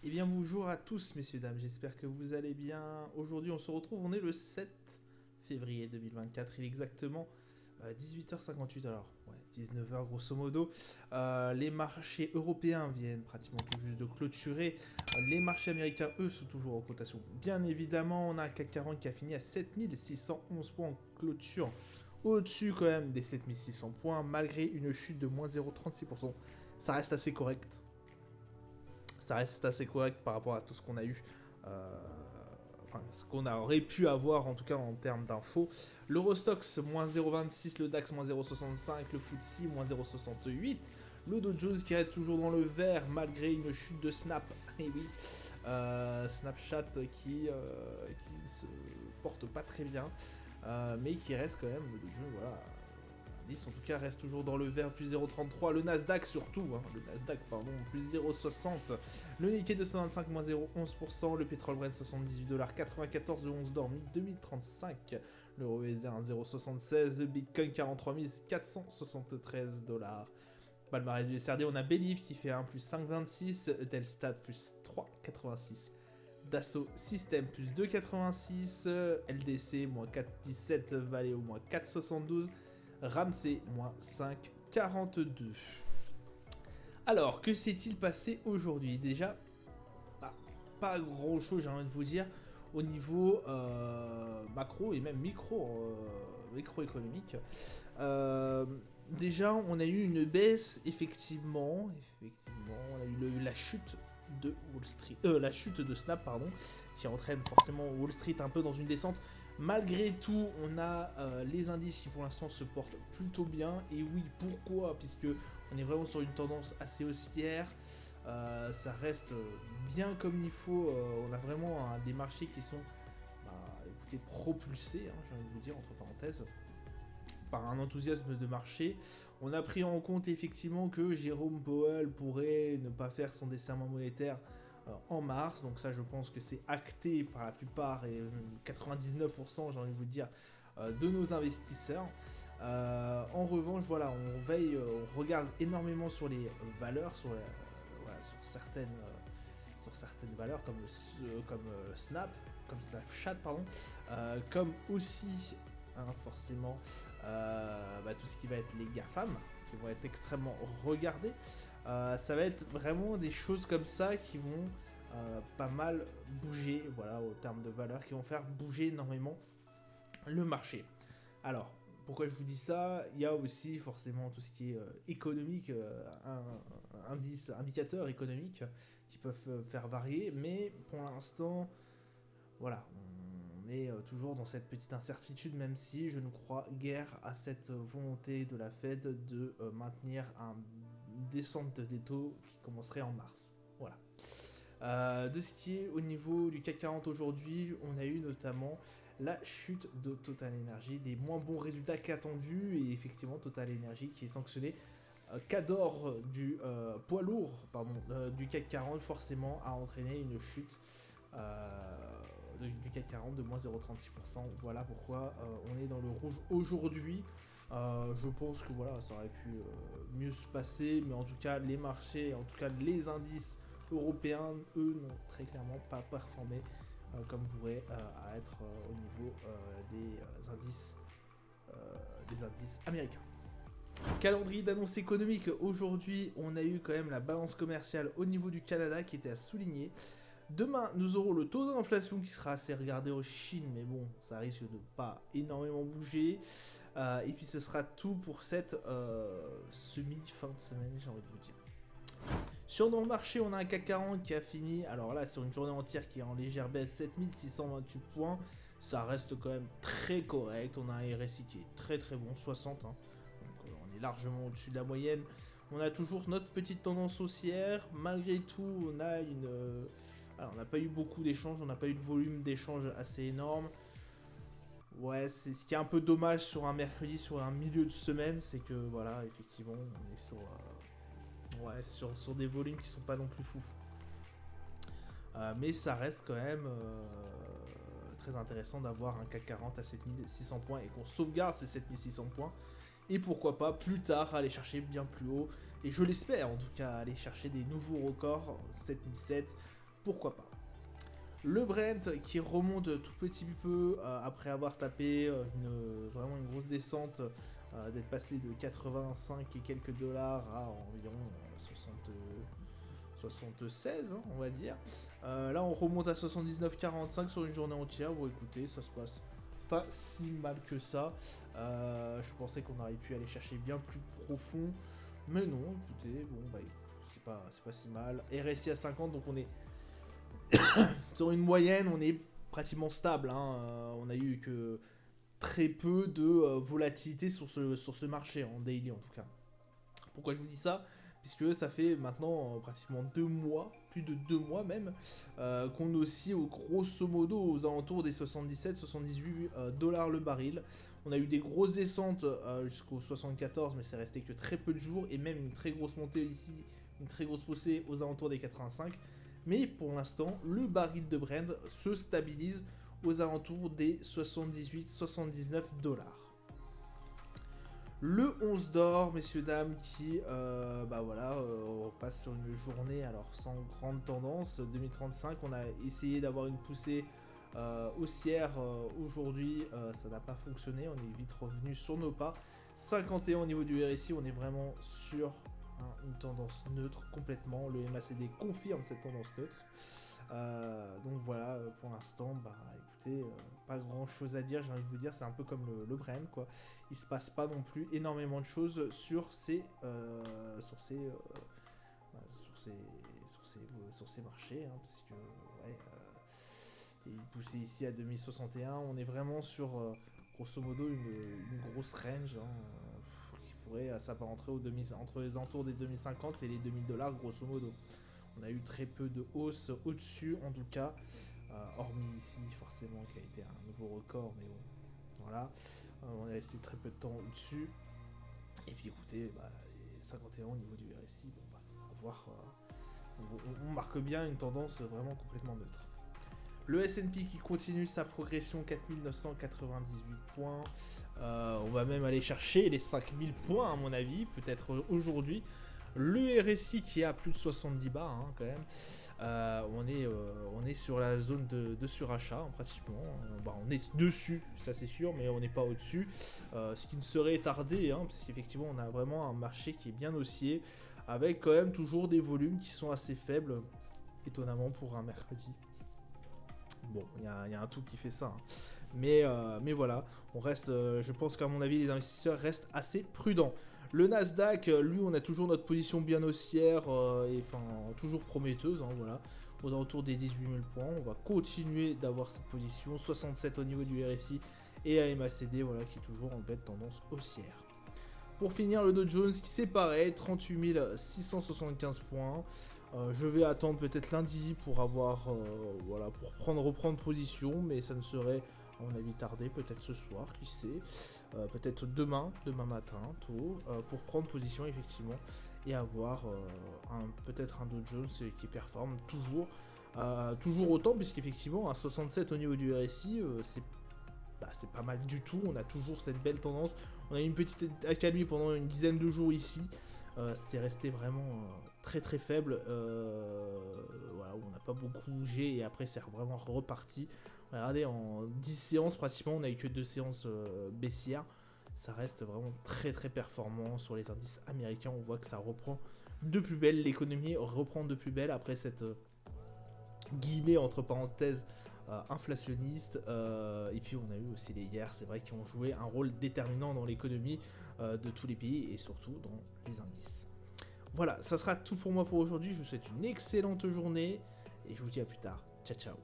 Eh bien bonjour à tous messieurs dames, j'espère que vous allez bien. Aujourd'hui on se retrouve, on est le 7 février 2024, il est exactement 18h58, alors ouais, 19h grosso modo. Les marchés européens viennent pratiquement tout juste de clôturer. Les marchés américains, eux, sont toujours en cotation. Bien évidemment, on a un CAC 40 qui a fini à 7611 points en clôture, au-dessus quand même des 7600 points, malgré une chute de moins 0,36%. Ça reste assez correct. Ça reste assez correct par rapport à tout ce qu'on a eu. euh, Enfin, ce qu'on aurait pu avoir en tout cas en termes d'infos. L'Eurostox, moins 0,26, le DAX, moins 0,65, le FTSE, moins 0,68. Le Dow Jones qui reste toujours dans le vert malgré une chute de Snap. Et oui, Snapchat qui se porte pas très bien, mais qui reste quand même, le Dow Jones, voilà, en tout cas reste toujours dans le vert, plus 0,33. Le Nasdaq surtout, hein, le Nasdaq pardon, plus 0,60. Le Nikkei 225, moins 0,11%. Le pétrole Brent 78,94$, le 11 d'or 2035. L'euro USD 1,076. Le Bitcoin 43 473$. Palmarès du SRD, on a Believe qui fait un plus 5,26. Telstat plus 3,86. Dassault System plus 2,86. LDC moins 4,17. Valeo moins 4,72. Ramsey, moins 5,42. Alors, que s'est-il passé aujourd'hui? Déjà, bah, pas grand-chose, j'ai envie de vous dire, au niveau macro et même microéconomique. Euh, Déjà, on a eu une baisse, effectivement, on a eu la chute de Wall Street, la chute de Snap, pardon, qui entraîne forcément Wall Street un peu dans une descente. Malgré tout, on a les indices qui pour l'instant se portent plutôt bien. Et oui, pourquoi? Puisque on est vraiment sur une tendance assez haussière. Ça reste bien comme il faut. On a vraiment des marchés qui sont, bah, écoutez, propulsés, hein, j'ai envie de vous dire, entre parenthèses, par un enthousiasme de marché. On a pris en compte effectivement que Jérôme Powell pourrait ne pas faire son desserrement monétaire en mars, donc ça je pense que c'est acté par la plupart et 99% j'ai envie de vous dire de nos investisseurs. En revanche voilà, on veille, on regarde énormément sur les valeurs, voilà, sur certaines valeurs comme Snap, comme Snapchat pardon, comme aussi forcément tout ce qui va être les GAFAM qui vont être extrêmement regardés. Ça va être vraiment des choses comme ça qui vont pas mal bouger, voilà, au terme de valeur, qui vont faire bouger énormément le marché. Alors, pourquoi je vous dis ça? Il y a aussi forcément tout ce qui est économique, indicateurs économiques qui peuvent faire varier, mais pour l'instant, voilà, on est toujours dans cette petite incertitude, même si je ne crois guère à cette volonté de la Fed de maintenir une descente des taux qui commencerait en mars. Voilà. De ce qui est au niveau du CAC 40 aujourd'hui, on a eu notamment la chute de Total Energy, des moins bons résultats qu'attendus, et effectivement Total Energy qui est sanctionné. Cador du poids lourd du CAC 40 forcément a entraîné une chute du CAC 40 de moins 0,36%. Voilà pourquoi on est dans le rouge aujourd'hui. Je pense que voilà, ça aurait pu mieux se passer, mais en tout cas les marchés, en tout cas les indices européens, eux, n'ont très clairement pas performé comme pourrait être au niveau des indices américains. Calendrier d'annonces économiques, aujourd'hui on a eu quand même la balance commerciale au niveau du Canada qui était à souligner. Demain, nous aurons le taux d'inflation qui sera assez regardé en Chine, mais bon, ça risque de pas énormément bouger. Et puis ce sera tout pour cette semi-fin de semaine, j'ai envie de vous dire. Sur dans le marché, on a un CAC 40 qui a fini, alors là, sur une journée entière qui est en légère baisse, 7628 points. Ça reste quand même très correct. On a un RSI qui est très très bon, 60. Hein. Donc on est largement au-dessus de la moyenne. On a toujours notre petite tendance haussière. Malgré tout, on a une... Alors, on n'a pas eu beaucoup d'échanges, on n'a pas eu de volume d'échanges assez énorme. Ouais, c'est ce qui est un peu dommage sur un mercredi, sur un milieu de semaine, c'est que voilà, effectivement, on est sur des volumes qui sont pas non plus fous. Mais ça reste quand même très intéressant d'avoir un CAC 40 à 7600 points et qu'on sauvegarde ces 7600 points. Et pourquoi pas plus tard aller chercher bien plus haut. Et je l'espère en tout cas, aller chercher des nouveaux records, 7007. pourquoi pas. Le Brent qui remonte tout petit peu après avoir tapé vraiment une grosse descente, d'être passé de 85 et quelques dollars à environ 76, hein, on va dire. Là, on remonte à 79,45 sur une journée entière. Bon, écoutez, ça se passe pas si mal que ça. Je pensais qu'on aurait pu aller chercher bien plus profond, mais non, écoutez, bon, bah, c'est pas si mal. RSI à 50, donc on est sur une moyenne, on est pratiquement stable, hein. On a eu que très peu de volatilité sur ce marché, en daily en tout cas. Pourquoi je vous dis ça? Puisque ça fait maintenant pratiquement 2 mois, plus de 2 mois même, qu'on oscille au grosso modo aux alentours des 77-78 dollars le baril. On a eu des grosses descentes jusqu'aux 74, mais c'est resté que très peu de jours, et même une très grosse montée ici, une très grosse poussée aux alentours des 85. Mais pour l'instant, le baril de Brent se stabilise aux alentours des 78-79 dollars. Le 11 d'or, messieurs, dames, qui, on passe sur une journée, alors sans grande tendance, 2035, on a essayé d'avoir une poussée haussière aujourd'hui, ça n'a pas fonctionné, on est vite revenu sur nos pas. 51 au niveau du RSI, on est vraiment sur une tendance neutre complètement, le MACD confirme cette tendance neutre. Donc voilà, pour l'instant, bah écoutez, pas grand chose à dire, j'ai envie de vous dire, c'est un peu comme le Brent, quoi. Il se passe pas non plus énormément de choses sur ces marchés, hein, parce que ouais, il y a une poussée ici à 2061, on est vraiment sur grosso modo une grosse range, hein, qui pourrait s'apparenter entre les entours des 2050 et les 2000 dollars grosso modo. On a eu très peu de hausse au-dessus, en tout cas, hormis ici, forcément, qui a été un nouveau record, mais bon, voilà. On est resté très peu de temps au-dessus. Et puis écoutez, les 51 au niveau du RSI, bon, bah, on va voir. On marque bien une tendance vraiment complètement neutre. Le S&P qui continue sa progression, 4998 points. On va même aller chercher les 5000 points, à mon avis, peut-être aujourd'hui. Le RSI qui est à plus de 70 bas, hein, quand même. On est sur la zone de surachat, hein, pratiquement. On est dessus, ça c'est sûr, mais on n'est pas au-dessus. Ce qui ne serait tardé, hein, parce qu'effectivement, on a vraiment un marché qui est bien haussier, avec quand même toujours des volumes qui sont assez faibles, étonnamment pour un mercredi. Bon, il y a un tout qui fait ça, hein. Mais voilà, on reste, je pense qu'à mon avis, les investisseurs restent assez prudents. Le Nasdaq, lui, on a toujours notre position bien haussière, et enfin toujours prometteuse, hein, voilà, aux alentours des 18 000 points. On va continuer d'avoir cette position, 67 au niveau du RSI et un MACD, voilà, qui est toujours en belle tendance haussière. Pour finir, le Dow Jones qui c'est pareil, 38 675 points. Je vais attendre peut-être lundi pour avoir, pour reprendre position, mais ça ne serait à mon avis tardé, peut-être ce soir, qui sait, peut-être demain matin, tôt, pour prendre position effectivement et avoir peut-être un Dow Jones qui performe toujours autant, puisqu'effectivement à 67 au niveau du RSI, c'est pas mal du tout, on a toujours cette belle tendance, on a eu une petite accalmie pendant une dizaine de jours ici, c'est resté vraiment très très faible, voilà, on n'a pas beaucoup bougé et après c'est vraiment reparti. Regardez, en 10 séances pratiquement, on n'a eu que 2 séances baissières, ça reste vraiment très très performant sur les indices américains, on voit que ça reprend de plus belle, l'économie reprend de plus belle après cette guillemets entre parenthèses inflationniste, et puis on a eu aussi les guerres, c'est vrai, qui ont joué un rôle déterminant dans l'économie de tous les pays et surtout dans les indices. Voilà, ça sera tout pour moi pour aujourd'hui, je vous souhaite une excellente journée et je vous dis à plus tard, ciao ciao.